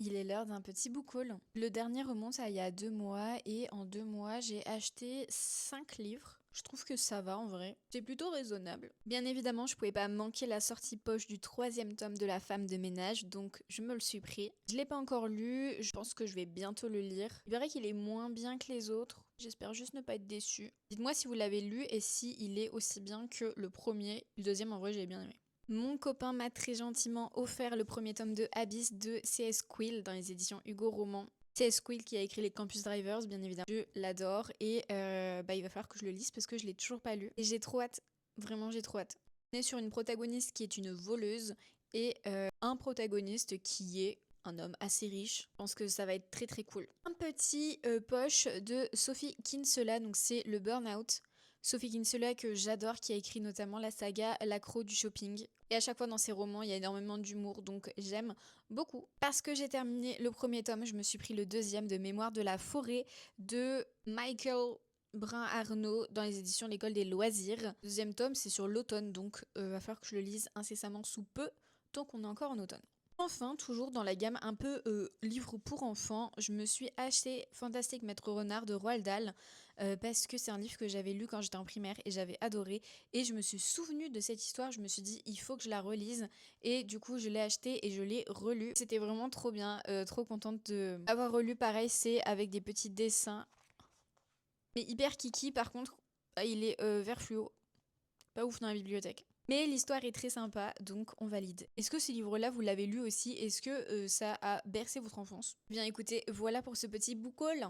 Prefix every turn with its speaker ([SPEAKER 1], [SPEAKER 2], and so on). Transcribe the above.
[SPEAKER 1] Il est l'heure d'un petit book haul. Le dernier remonte à il y a 2 mois et en 2 mois, j'ai acheté 5 livres. Je trouve que ça va en vrai. C'est plutôt raisonnable. Bien évidemment, je pouvais pas manquer la sortie poche du 3e tome de La femme de ménage, donc je me le suis pris. Je l'ai pas encore lu, je pense que je vais bientôt le lire. Il paraît qu'il est moins bien que les autres. J'espère juste ne pas être déçue. Dites-moi si vous l'avez lu et si il est aussi bien que le premier. Le deuxième, en vrai, j'ai bien aimé. Mon copain m'a très gentiment offert le premier tome de Abyss de C.S. Quill dans les éditions Hugo Roman. C.S. Quill qui a écrit les Campus Drivers, bien évidemment. Je l'adore et il va falloir que je le lise parce que je l'ai toujours pas lu. Et j'ai trop hâte, vraiment j'ai trop hâte. On est sur une protagoniste qui est une voleuse et un protagoniste qui est un homme assez riche. Je pense que ça va être très très cool. Un petit poche de Sophie Kinsella, donc c'est le Burnout. Sophie Kinsella que j'adore, qui a écrit notamment la saga L'accro du shopping. Et à chaque fois dans ses romans, il y a énormément d'humour, donc j'aime beaucoup. Parce que j'ai terminé le premier tome, je me suis pris le deuxième de Mémoire de la forêt de Michael Brun-Arnaud dans les éditions L'École des loisirs. Le deuxième tome, c'est sur l'automne, donc va falloir que je le lise incessamment sous peu, tant qu'on est encore en automne. Enfin, toujours dans la gamme un peu livre pour enfants, je me suis acheté Fantastique Maître Renard de Roald Dahl parce que c'est un livre que j'avais lu quand j'étais en primaire et j'avais adoré. Et je me suis souvenue de cette histoire, je me suis dit il faut que je la relise. Et du coup, je l'ai acheté et je l'ai relu. C'était vraiment trop bien, trop contente de avoir relu. Pareil, c'est avec des petits dessins. Mais hyper kiki, par contre, il est vert fluo. Pas ouf dans la bibliothèque. Mais l'histoire est très sympa, donc on valide. Est-ce que ce livre-là, vous l'avez lu aussi? Est-ce que ça a bercé votre enfance? Bien écoutez, voilà pour ce petit book haul.